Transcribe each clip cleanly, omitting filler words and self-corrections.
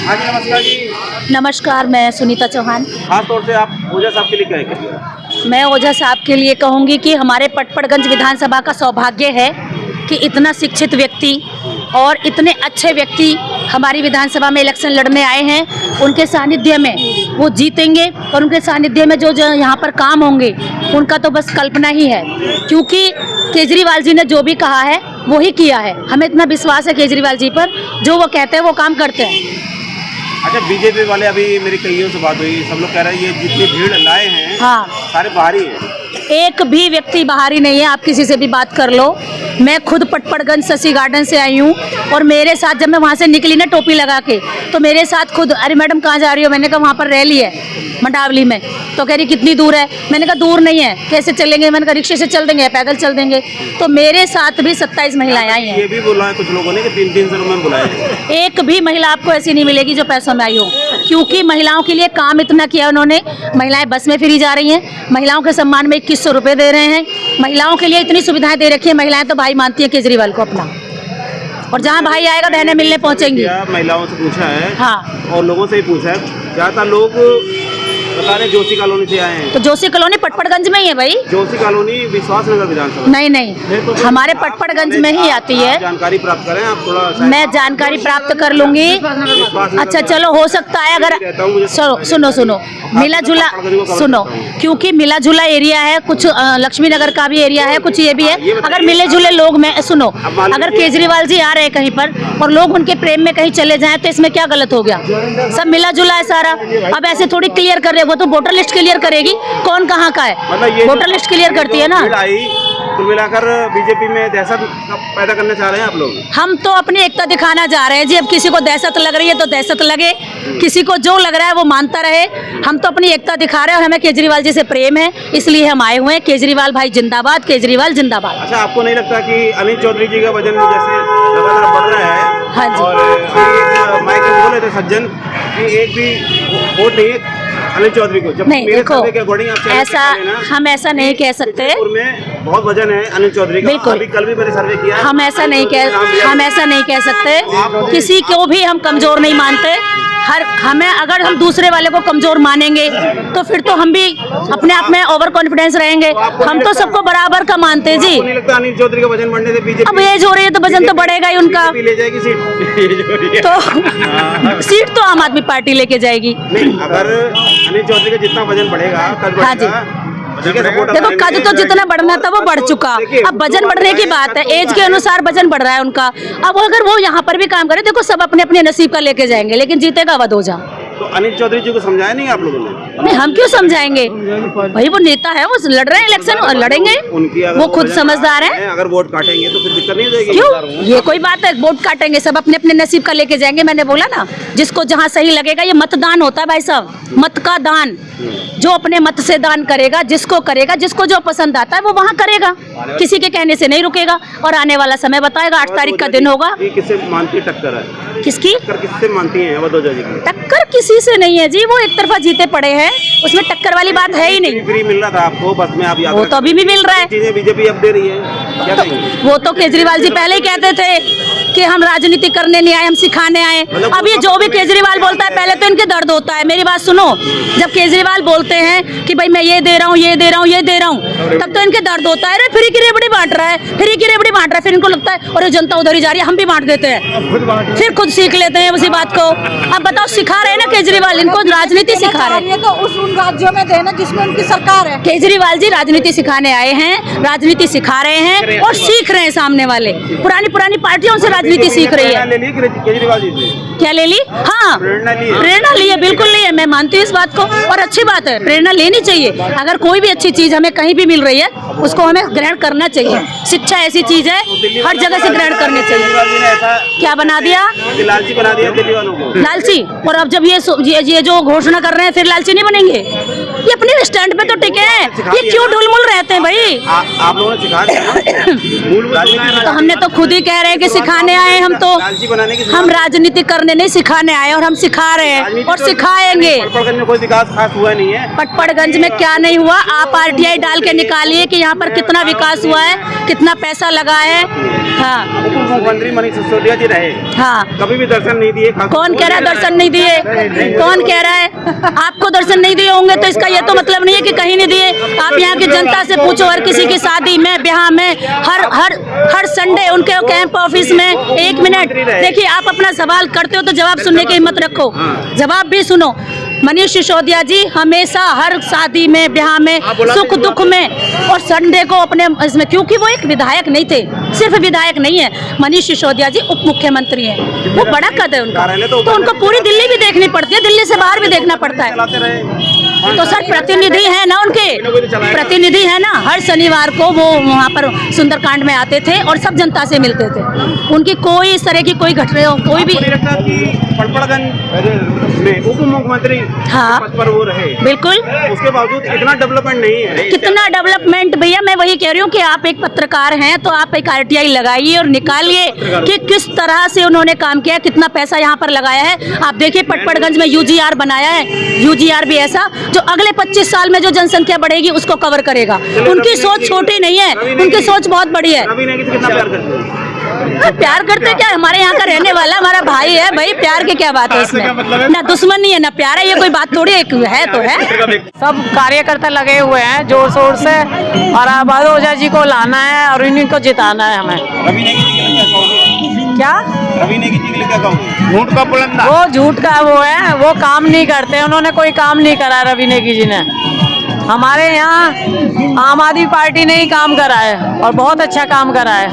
हाँ जी, नमस्कार जी। नमस्कार, मैं सुनीता चौहान। खास तौर से आप ओझा साहब के लिए क्या कहिए? मैं ओझा साहब के लिए कहूँगी कि हमारे पटपड़गंज विधानसभा का सौभाग्य है कि इतना शिक्षित व्यक्ति और इतने अच्छे व्यक्ति हमारी विधानसभा में इलेक्शन लड़ने आए हैं। उनके सानिध्य में वो जीतेंगे और उनके सानिध्य में जो यहाँ पर काम होंगे उनका तो बस कल्पना ही है, क्योंकि केजरीवाल जी ने जो भी कहा है वो ही किया है। हमें इतना विश्वास है केजरीवाल जी पर, जो वो कहते हैं वो काम करते हैं। अच्छा, बीजेपी वाले, अभी मेरी कईयों से बात हुई, सब लोग कह रहे हैं ये जितनी भीड़ लाए हैं हाँ, सारे बाहरी हैं। एक भी व्यक्ति बाहरी नहीं है। आप किसी से भी बात कर लो। मैं खुद पटपड़गंज शशि गार्डन से आई हूँ और मेरे साथ जब मैं वहाँ से निकली ना टोपी लगा के, तो मेरे साथ खुद, अरे मैडम कहाँ जा रही हो? मैंने कहा वहाँ पर रैली है मंडावली में। तो कह रही कितनी दूर है? मैंने कहा दूर नहीं है, कैसे चलेंगे? मैंने कहा रिक्शे से चल देंगे, पैदल चल देंगे। तो मेरे साथ भी 27 महिलाएं आई हैं। ये भी बोला है कुछ लोगों ने कि 300 रुपये में बुलाए। एक भी महिला आपको ऐसी नहीं मिलेगी जो पैसों में आई हो, क्योंकि महिलाओं के लिए काम इतना किया उन्होंने। महिलाएं बस में फ्री जा रही हैं, महिलाओं के सम्मान में 2100 रुपये दे रहे हैं। महिलाओं के लिए इतनी सुविधाएं दे रखी है। महिलाएं तो भाई मानती है केजरीवाल को अपना, और जहाँ भाई आएगा बहनें मिलने पहुँचेंगी। महिलाओं से पूछा है हाँ, और लोगों से ही पूछा है, ज़्यादातर लोग बता रहे जोशी कॉलोनी से आए हैं। तो जोशी कॉलोनी पटपड़गंज में ही है भाई। जोशी कॉलोनी विश्वासनगर विधानसभा? नहीं नहीं, हमारे पटपड़गंज में ही आती है। जानकारी प्राप्त करें आप थोड़ा। मैं जानकारी प्राप्त कर लूंगी। अच्छा चलो, हो सकता है अगर सुनो मिला जुला सुनो, क्योंकि मिला जुला एरिया है, कुछ लक्ष्मी नगर का भी एरिया है, कुछ ये भी है। अगर मिले जुले लोग, मैं सुनो, अगर केजरीवाल जी आ रहे हैं कहीं पर और लोग उनके प्रेम में कहीं चले जाएं तो इसमें क्या गलत हो गया? सब मिला जुला है सारा। अब ऐसे थोड़ी क्लियर कर रहे, वो तो वोटर लिस्ट क्लियर करेगी कौन कहाँ का है, मतलब वोटर लिस्ट क्लियर करती है ना। कुल मिलाकर बीजेपी में दहशत पैदा करना चाह रहे हैं आप लोग। हम तो अपनी एकता दिखाना जा रहे हैं जी। अब किसी को दहशत लग रही है तो दहशत लगे, किसी को जो लग रहा है वो मानता रहे। हम तो अपनी एकता दिखा रहे हैं और हमें केजरीवाल जी से प्रेम है, इसलिए हम आए हुए हैं। केजरीवाल भाई जिंदाबाद, केजरीवाल जिंदाबाद। अच्छा, आपको नहीं लगता कि अनिल चौधरी जी का वजन जैसे लगातार बढ़ रहा है? हाँ जी। और माइक में बोल रहे थे सज्जन कि एक भी वोट नहीं है अनिल चौधरी को। जब नहीं, देखो ऐसा हम ऐसा नहीं कह सकते। में बहुत वजन है अनिल चौधरी का। बिल्कुल, अभी कल भी मैंने सर्वे किया। हम ऐसा नहीं कह सकते। किसी को भी हम कमजोर नहीं मानते। हमें अगर हम दूसरे वाले को कमजोर मानेंगे तो फिर तो हम भी अपने आप में ओवर कॉन्फिडेंस रहेंगे। हम तो सबको बराबर का मानते हैं जी। नहीं लगता अनिल चौधरी का वजन बढ़ने से बीजेपी अब एज हो रही है तो वजन तो बढ़ेगा ही उनका। ले जाएगी सीट तो सीट तो आम आदमी पार्टी लेके जाएगी। नहीं, अगर अनिल चौधरी का जितना वजन बढ़ेगा, कद हाँ जी, देखो कद तो जितना बढ़ना था वो बढ़ चुका। अब वजन बढ़ने की बात है, एज के अनुसार वजन बढ़ रहा है उनका। अब अगर वो यहाँ पर भी काम करे, देखो सब अपने अपने नसीब का लेके जाएंगे, लेकिन जीतेगा अवध ओझा। तो अनिल चौधरी जी को समझाया नहीं आप लोगों ने? नहीं, हम क्यों समझाएंगे भाई, वो नेता है, वो लड़ रहे हैं इलेक्शन और लड़ेंगे। वो खुद समझदार है। अगर वोट काटेंगे तो फिर दिक्कत नहीं हो जाएगी? क्यों, ये कोई बात है? वोट काटेंगे, सब अपने अपने नसीब का लेके जाएंगे। मैंने बोला ना, जिसको जहाँ सही लगेगा। ये मतदान होता है भाई साहब, मत का दान। जो अपने मत से दान करेगा, जिसको करेगा, जिसको जो पसंद आता है वो वहाँ करेगा, किसी के कहने से नहीं रुकेगा। और आने वाला समय बताएगा, 8 तारीख का दिन होगा। किससे मानती टक्कर है? किसकी किससे मानती है अवध ओझा जी की? टक्कर किसी से नहीं है जी, वो एक तरफा जीते पड़े हैं, उसमें टक्कर वाली बात है ही नहीं। फ्री मिल रहा था आपको बस में, आप वो तो अभी भी मिल रहा है। चीजें बीजेपी अब दे रही है, क्या कहेंगे? वो तो केजरीवाल जी पहले ही कहते थे कि हम राजनीति करने नहीं आए, हम सिखाने आए। अब ये जो भी केजरीवाल बोलता है, पहले तो इनके दर्द होता है। मेरी बात सुनो, जब केजरीवाल बोलते हैं कि भाई मैं ये दे रहा हूँ, ये दे रहा हूँ, ये दे रहा हूँ, तब तो इनके दर्द होता है। अरे फ्री की रेवड़ी बांट रहा है, फ्री की रेवड़ी बांट रहा है। फिर इनको लगता है और जनता उधर ही जा रही है, हम भी बांट देते हैं, फिर खुद सीख लेते हैं उसी बात को। अब बताओ, सिखा रहे हैं ना केजरीवाल, इनको राजनीति सिखा रहे हैं। तो उन राज्यों में देना जिसमें उनकी सरकार है। केजरीवाल जी राजनीति सिखाने आए हैं, राजनीति सिखा रहे हैं और सीख रहे हैं। सामने वाले पुरानी पार्टियों से राजनीति सीख रही है। केजरीवाल जी से क्या ले ली? हाँ, प्रेरणा ली है, बिल्कुल ली है। मैं मानती हूँ इस बात को, और अच्छी बात है, प्रेरणा लेनी चाहिए। अगर कोई भी अच्छी चीज हमें कहीं भी मिल रही है, उसको हमें ग्रहण करना चाहिए। शिक्षा ऐसी चीज है, हर जगह से ग्रहण करनी चाहिए। क्या बना दिया? लालची बना दिया दिल्ली वालों को। लालची? और अब जब ये जो घोषणा कर रहे हैं, फिर लालची नहीं बनेंगे? ये अपने स्टैंड पे तो टिके हैं, ये क्यों ढुलमुल रहते हैं भाई? आप लोगों ने सिखा दिया ना। तो हमने तो खुद ही कह रहे हैं कि सिखाने आए हम तो, लालची बनाने की हम राजनीति करने नहीं सिखाने आए, और हम सिखा रहे हैं और सिखाएंगे। पटपड़गंज में कोई विकास खास हुआ नहीं है। पटपड़गंज में क्या नहीं हुआ, आप आरटीआई डाल के निकालिए कि यहाँ पर कितना विकास हुआ है, कितना पैसा लगा है। हाँ, उप मुख्यमंत्री मनीष सिसोदिया जी रहे, हाँ, कभी भी दर्शन नहीं दिए। कौन कह रहा है दर्शन नहीं दिए? कौन कह रहा है? आपको दर्शन नहीं दिए होंगे तो इसका ये तो मतलब नहीं है कि कहीं नहीं दिए। आप यहाँ की जनता से पूछो, हर किसी की शादी में, ब्याह में, हर संडे उनके कैंप ऑफिस में। एक मिनट देखिए, आप अपना सवाल करते हो तो जवाब सुनने की हिम्मत रखो, जवाब भी सुनो। मनीष सिसोदिया जी हमेशा हर शादी में, ब्याह में, सुख दुख में और संडे को अपने इसमें, क्योंकि वो एक विधायक नहीं थे, सिर्फ विधायक नहीं है, मनीष सिसोदिया जी उप मुख्यमंत्री हैं, वो बड़ा कद है उनका, तो उनको पूरी दिल्ली भी देखनी पड़ती है, दिल्ली से बाहर भी देखना पड़ता है। तो सर प्रतिनिधि है ना, उनके प्रतिनिधि है ना, हर शनिवार को वो वहाँ पर सुंदरकांड में आते थे और सब जनता से मिलते थे। उनकी कोई इस तरह की कोई घटना, कोई भी पटपड़गंज में उप मुख्यमंत्री हाँ, पद पर वो रहे, बिल्कुल, उसके बावजूद इतना डेवलपमेंट नहीं है। कितना डेवलपमेंट भैया, मैं वही कह रही हूँ कि आप एक पत्रकार हैं तो आप एक आरटीआई लगाइए और निकालिए कि किस तरह से उन्होंने काम किया, कितना पैसा यहाँ पर लगाया है। आप देखिए पटपड़गंज में यूजीआर बनाया है, यूजीआर भी ऐसा जो अगले 25 साल में जो जनसंख्या बढ़ेगी उसको कवर करेगा। उनकी सोच छोटी नहीं है, उनकी सोच बहुत बड़ी है। रवि नेगी से कितना प्यार करते हैं? प्यार करते क्या, हमारे यहाँ का रहने वाला हमारा भाई है भाई, प्यार की क्या बात है इसमें? ना दुश्मन नहीं है ना प्यार है, ये कोई बात थोड़ी है, तो है। सब कार्यकर्ता लगे हुए हैं जोर शोर से, और आबाद ओझा जी को लाना है और इन्हीं को जिताना है हमें। रवि नेगी जी के लिए क्या कहोगे? क्या रवि नेगी जी के लिए क्या कहोगे? झूठ का बुलंदा, वो झूठ का वो है, वो काम नहीं करते, उन्होंने कोई काम नहीं करा रवि नेगी जी ने। हमारे यहाँ आम आदमी पार्टी ने ही काम करा है और बहुत अच्छा काम करा है।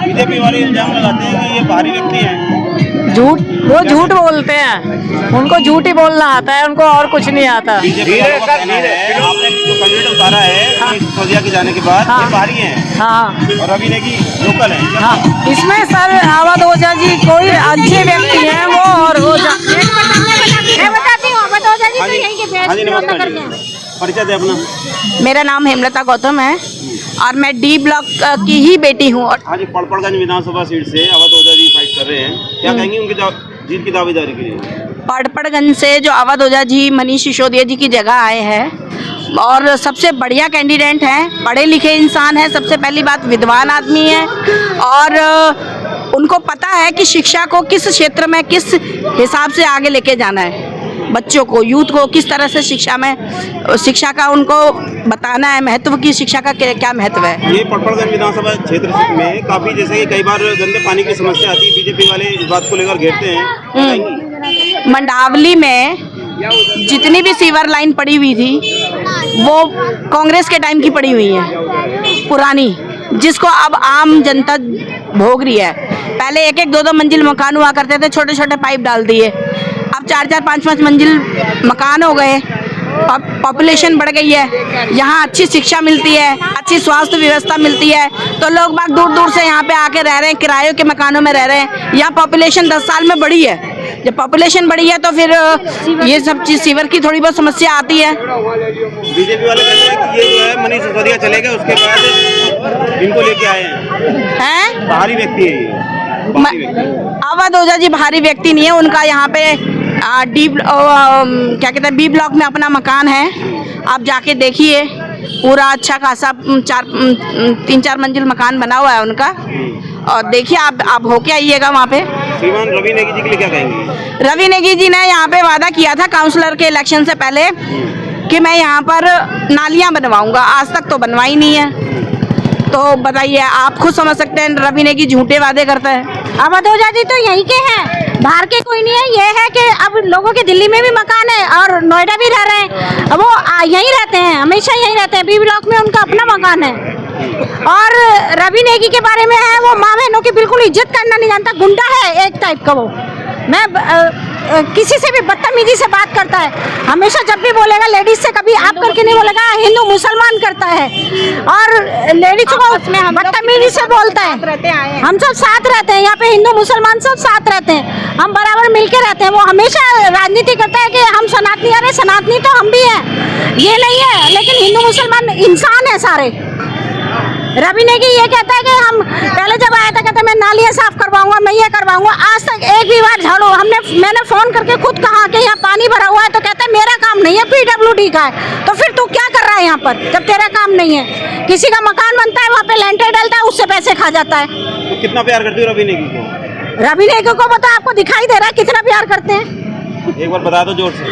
बीजेपी वाले इल्जाम लगाते हैं कि ये बाहरी व्यक्ति हैं। झूठ, वो झूठ बोलते हैं, उनको झूठ ही बोलना आता है, उनको और कुछ नहीं आता। बीजेपी वालों का कहना है, आपने जो कैंडिडेट उतारा है मनीष सिसोदिया के जाने के बाद, ये बाहरी हैं। हाँ, और रवि नेगी लोकल है। हाँ, इसमें सर आबाद ओझा जी कोई अच्छे व्यक्ति हैं वो, और ओझा मैं बताती हूँ, आबाद ओझा जी तो यहीं के हाँ जी, नमस्कार जी, परिचय दे अपना। मेरा नाम हेमलता गौतम है और मैं डी ब्लॉक की ही बेटी हूँ। और हाँ जी, पटपड़गंज विधानसभा सीट से अवध ओझा जी फाइट कर रहे हैं, क्या कहेंगे उनकी जीत की दावेदारी के लिए? पटपड़गंज से जो अवध ओझा जी मनीष सिसोदिया जी की जगह आए हैं और सबसे बढ़िया कैंडिडेट हैं, पढ़े लिखे इंसान हैं, सबसे पहली बात विद्वान आदमी हैं और उनको पता है कि शिक्षा को किस क्षेत्र में किस हिसाब से आगे लेके जाना है, बच्चों को, यूथ को किस तरह से शिक्षा का उनको बताना है, महत्व की शिक्षा का क्या महत्व है। ये पटपड़गंज विधानसभा क्षेत्र में काफी, जैसे कि कई बार गंदे पानी की समस्या आती है, बीजेपी वाले इस बात को लेकर घेरते हैं। मंडावली में जितनी भी सीवर लाइन पड़ी हुई थी वो कांग्रेस के टाइम की पड़ी हुई है पुरानी, जिसको अब आम जनता भोग रही है। पहले 1-1, 2-2 मंजिल मकान हुआ करते थे, छोटे छोटे पाइप डाल दिए, अब 4-4, 5-5 मंजिल मकान हो गए। पॉपुलेशन बढ़ गई है, यहाँ अच्छी शिक्षा मिलती है, अच्छी स्वास्थ्य व्यवस्था मिलती है, तो लोग बाग दूर दूर से यहाँ पे आके रह रहे हैं, किरायों के मकानों में रह रहे हैं। यहाँ पॉपुलेशन 10 साल में बढ़ी है, जब पॉपुलेशन बढ़ी है तो फिर ये सब चीज सीवर की थोड़ी बहुत समस्या आती है। बीजेपी वाले कहते हैं कि ये जो है मनीष सिसोदिया चले गए, उसके बाद इनको लेके आए हैं, बाहरी व्यक्ति है ये। अवध ओझा जी बाहरी व्यक्ति नहीं है, उनका यहाँ पे क्या कहते हैं बी ब्लॉक में अपना मकान है, आप जाके देखिए, पूरा अच्छा खासा 3-4 मंजिल मकान बना हुआ है उनका, और देखिए आप होके आइएगा वहाँ पे। श्रीमान रवि नेगी जी के लिए क्या कहेंगे? रवि नेगी जी ने यहाँ पे वादा किया था काउंसलर के इलेक्शन से पहले कि मैं यहाँ पर नालियाँ बनवाऊंगा, आज तक तो बनवाई नहीं है। तो बताइए, आप खुद समझ सकते हैं रवि नेगी झूठे वादे करता है। अवध ओझा जी तो यहीं के हैं, बाहर के कोई नहीं है। ये है कि अब लोगों के दिल्ली में भी मकान है और नोएडा भी रह रहे हैं, वो यहीं रहते हैं, हमेशा यहीं रहते हैं। बी ब्लॉक में उनका अपना मकान है। और रवि नेगी के बारे में है, वो माँ बहनों की बिल्कुल इज्जत करना नहीं जानता, गुंडा है एक टाइप का वो। मैं किसी से भी बदतमीजी से बात करता है। हमेशा जब भी बोलेगा लेडीज से कभी आप करके नहीं बोलेगा, हिंदू मुसलमान करता है और लेडीज को बदतमीजी से बोलता है। हम सब साथ रहते हैं, यहाँ पे हिंदू मुसलमान सब साथ रहते हैं, हम बराबर मिलके रहते हैं। वो हमेशा राजनीति करता है कि हम सनातनी, अरे सनातनी तो हम भी हैं, ये नहीं है, लेकिन हिंदू मुसलमान इंसान है सारे। रवि नेगी ये कहता है कि हम पहले जब आया था कहता मैं नालियाँ साफ करवाऊंगा, मैं ये करवाऊंगा, आज तक एक भी बार झाड़ू मैंने फोन करके खुद कहा कि यहाँ पानी भरा हुआ है तो कहता है मेरा काम नहीं है, PWD का है। तो फिर तू क्या कर रहा है यहाँ पर जब तेरा काम नहीं है? किसी का मकान बनता है वहाँ पे लेंटर डलता है, उससे पैसे खा जाता है। तो कितना प्यार करती हो रवि नेगी को? रवि नेगी को बता, आपको दिखाई दे रहा है कितना प्यार करते हैं? एक बार बता दो जोर से।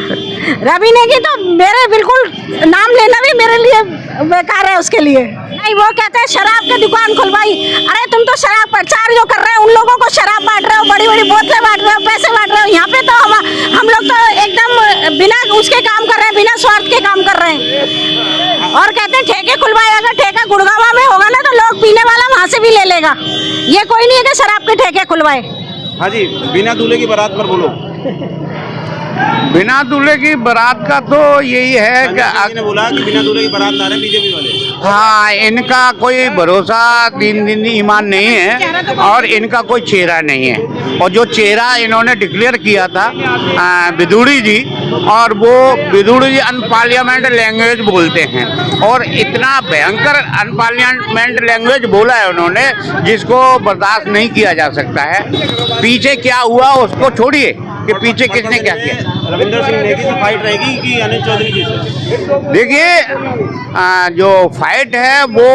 रवि नेगी तो मेरे बिल्कुल नाम लेना भी मेरे लिए बेकार है उसके लिए। नहीं, वो कहते हैं शराब की दुकान खुलवाई। अरे तुम तो शराब प्रचार जो कर रहे हो, उन लोगों को शराब बांट रहे हो, बड़ी बड़ी बोतलें बांट रहे हो, पैसे बांट रहे हो। यहाँ पे तो हम लोग तो एकदम बिना उसके काम कर रहे हैं, बिना स्वार्थ के काम कर रहे हैं। और कहते हैं ठेके खुलवाए, अगर ठेका गुड़गांव में होगा ना तो लोग पीने वाला वहाँ से भी ले लेगा। ये कोई नहीं है कि शराब के ठेके खुलवाए। हाँ जी, बिना दूल्हे की बारात पर बोलो। बिना दूल्हे की बारात का तो यही है कि ने बोला कि बिना दूल्हे की बारात ला रहे बीजेपी वाले। हाँ, इनका कोई भरोसा दीन ईमान नहीं है और इनका कोई चेहरा नहीं है। और जो चेहरा इन्होंने डिक्लेयर किया था विदुड़ी जी, और वो विदुड़ी जी अनपार्लियामेंट लैंग्वेज बोलते हैं और इतना भयंकर अनपार्लियामेंट लैंग्वेज बोला है उन्होंने जिसको बर्दाश्त नहीं किया जा सकता है। पीछे क्या हुआ उसको छोड़िए कि पीछे किसने क्या किया। रविंदर सिंह नेगी से फाइट रहेगी कि अनिल चौधरी जी से? देखिए, जो फाइट है वो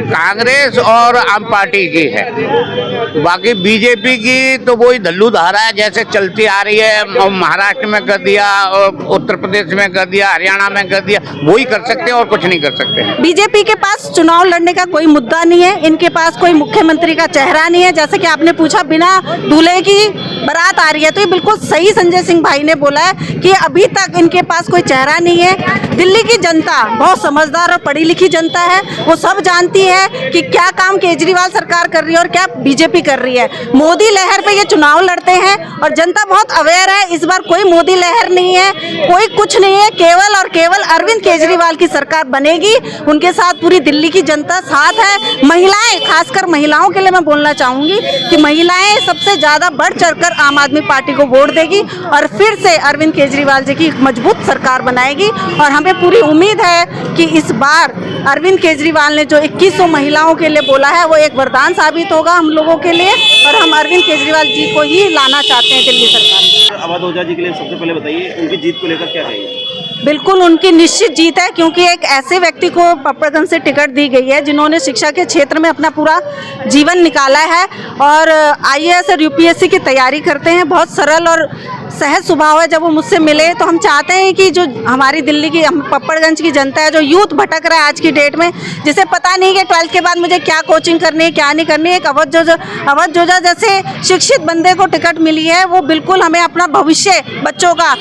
कांग्रेस और आम पार्टी की है। बाकी बीजेपी की तो वही धल्लू धारा है जैसे चलती आ रही है। और महाराष्ट्र में कर दिया, और उत्तर प्रदेश में कर दिया, हरियाणा में कर दिया, वही कर सकते हैं और कुछ नहीं कर सकते हैं। बीजेपी के पास चुनाव लड़ने का कोई मुद्दा नहीं है, इनके पास कोई मुख्यमंत्री का चेहरा नहीं है। जैसे कि आपने पूछा बिना दूल्हे की बारात आ रही है, तो ये बिल्कुल सही संजय सिंह भाई ने बोला है कि अभी तक इनके पास कोई चेहरा नहीं है। दिल्ली की जनता बहुत समझदार और पढ़ी लिखी जनता है, वो सब जानती है कि क्या काम केजरीवाल सरकार कर रही है और क्या बीजेपी कर रही है। मोदी लहर पे ये चुनाव लड़ते हैं और जनता बहुत अवेयर है। इस बार कोई मोदी लहर नहीं है, कोई कुछ नहीं है, केवल और केवल अरविंद केजरीवाल की सरकार बनेगी। उनके साथ पूरी दिल्ली की जनता साथ है। महिलाएं, खासकर महिलाओं के लिए मैं बोलना चाहूंगी कि महिलाएं सबसे ज्यादा बढ़ चढ़कर आम आदमी पार्टी को वोट देगी और फिर से अरविंद केजरीवाल जी की मजबूत सरकार बनाएगी। और हमें पूरी उम्मीद है कि इस बार अरविंद केजरीवाल ने जो 2100 महिलाओं के लिए बोला है वो एक वरदान साबित होगा हम लोगों के लिए, और हम अरविंद केजरीवाल जी को ही लाना चाहते हैं दिल्ली सरकार में। अवध ओझा जी के लिए सबसे पहले बताइए, उनकी जीत को लेकर क्या कहेंगे? बिल्कुल उनकी निश्चित जीत है, क्योंकि एक ऐसे व्यक्ति को पकड़गंज से टिकट दी गई है जिन्होंने शिक्षा के क्षेत्र में अपना पूरा जीवन निकाला है और IAS और UPSC की तैयारी करते हैं। बहुत सरल और सहज स्वभाव है। जब वो मुझसे मिले तो हम चाहते हैं कि जो हमारी दिल्ली की पकड़गंज की जनता है, जो यूथ भटक रहा है आज की डेट में, जिसे पता नहीं कि 12th के बाद मुझे क्या कोचिंग करनी है क्या नहीं करनी है, एक अवध जोजा जैसे शिक्षित बंदे को टिकट मिली है। वो बिल्कुल हमें अपना भविष्य बच्चों का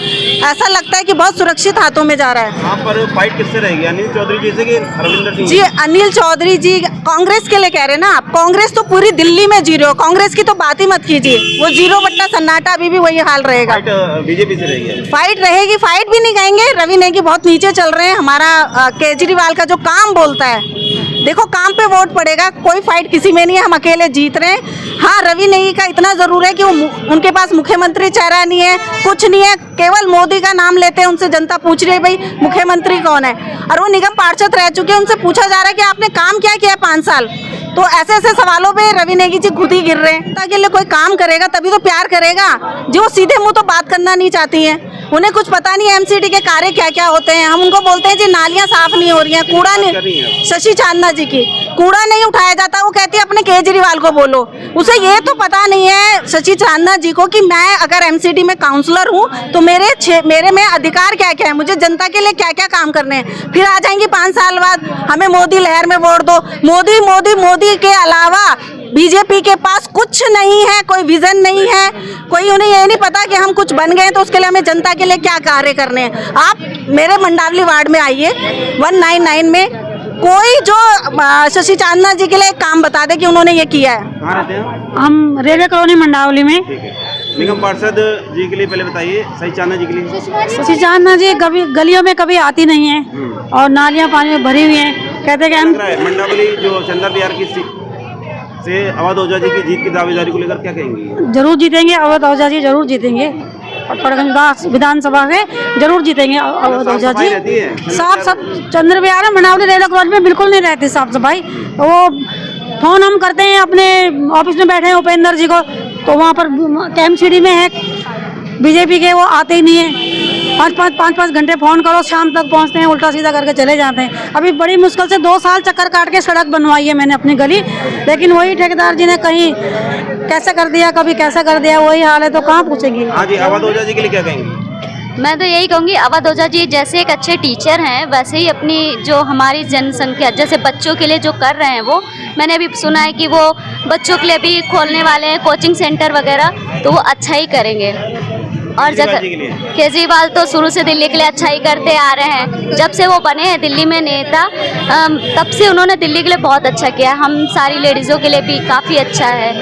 ऐसा लगता है कि बहुत सुरक्षित हाथों में जा रहा है। यहाँ पर फाइट किससे रहेगी, अनिल चौधरी जी से कि रविंदर सिंह जी? अनिल चौधरी जी कांग्रेस के लिए कह रहे हैं ना आप? कांग्रेस तो पूरी दिल्ली में जीरो, कांग्रेस की तो बात ही मत कीजिए। वो जीरो बट्टा सन्नाटा, अभी भी वही हाल रहेगा। बीजेपी से रहेगी? फाइट रहेगी, फाइट भी नहीं कहेंगे। रवि नेगी बहुत नीचे चल रहे हैं। हमारा केजरीवाल का जो काम बोलता है, देखो काम पे वोट पड़ेगा, कोई फाइट किसी में नहीं है, हम अकेले जीत रहे हैं। हाँ, रवि नेगी का इतना जरूर है कि उनके पास मुख्यमंत्री चेहरा नहीं है, कुछ नहीं है, केवल मोदी का नाम लेते हैं। उनसे जनता पूछ रही है भाई मुख्यमंत्री कौन है, और वो निगम पार्षद रह चुके हैं। उनसे पूछा जा रहा है कि आपने काम क्या किया 5 साल। तो ऐसे ऐसे सवालों पे रवि नेगी जी खुद ही गिर रहे हैं। जनता के लिए कोई काम करेगा तभी तो प्यार करेगा। जो सीधे मुंह तो बात करना नहीं चाहती हैं, उन्हें कुछ पता नहीं है MCD के कार्य क्या क्या होते हैं। हम उनको बोलते हैं जी नालियां साफ नहीं हो रही हैं, कूड़ा नहीं, शशि चांदना जी की कूड़ा नहीं उठाया जाता, वो कहती है अपने केजरीवाल को बोलो। उसे ये तो पता नहीं है शशि चांदना जी को कि मैं अगर MCD में काउंसलर हूँ तो मेरे में अधिकार क्या क्या है, मुझे जनता के लिए क्या क्या काम करने हैं। फिर आ जाएंगी 5 साल बाद, हमें मोदी लहर में वोट दो। मोदी मोदी मोदी के अलावा बीजेपी के पास कुछ नहीं है, कोई विजन नहीं है, कोई उन्हें ये नहीं पता कि हम कुछ बन गए तो उसके लिए हमें जनता के लिए क्या कार्य करने हैं। आप मेरे मंडावली वार्ड में आइए 199 में, कोई जो शशि चांदना जी के लिए काम बता दे कि उन्होंने ये किया है। कहाँ रहते हैं? हम रेलवे कॉलोनी मंडावली में। निगम पार्षद जी के लिए पहले बताइए, सही चांदना जी के लिए। शशि चांदना जी कभी गलियों में कभी आती नहीं है और नालियां पानी में भरी हुई हैं। कहते हैं कि हम मंडावली जो चंदा बिहार की सीट से अवध ओझा जी की जीत की दावेदारी को लेकर क्या कहेंगे? जरूर जीतेंगे, अवध ओझा जी जरूर जीतेंगे। पटपड़गंज विधानसभा से जरूर जीतेंगे अवध ओझा जी। साफ सब चंद्र बिहार में मंडावली रेल कॉलोनी में बिल्कुल नहीं रहती साफ सफाई। वो फोन हम करते हैं अपने ऑफिस में बैठे हैं उपेंद्र जी को, तो वहाँ पर KMCD में है बीजेपी के, वो आते ही नहीं है। 5-5 घंटे फ़ोन करो, शाम तक पहुँचते हैं, उल्टा सीधा करके चले जाते हैं। अभी बड़ी मुश्किल से 2 साल चक्कर काट के सड़क बनवाई है मैंने अपनी गली, लेकिन वही ठेकेदार जी ने कहीं कैसे कर दिया, कभी कैसा कर दिया, वही हाल है, तो कहाँ पूछेंगे। हाँ जी, अवध ओझा जी के लिए क्या कहेंगे? मैं तो यही कहूँगी, अवध ओझा जी जैसे एक अच्छे टीचर हैं, वैसे ही अपनी जो हमारी जनसंख्या जैसे बच्चों के लिए जो कर रहे हैं, वो मैंने अभी सुना है कि वो बच्चों के लिए भी खोलने वाले हैं कोचिंग सेंटर वगैरह, तो वो अच्छा ही करेंगे। और जगह केजरीवाल तो शुरू से दिल्ली के लिए अच्छा ही करते आ रहे हैं। जब से वो बने हैं दिल्ली में नेता, तब से उन्होंने दिल्ली के लिए बहुत अच्छा किया। हम सारी लेडीज़ों के लिए भी काफ़ी अच्छा है।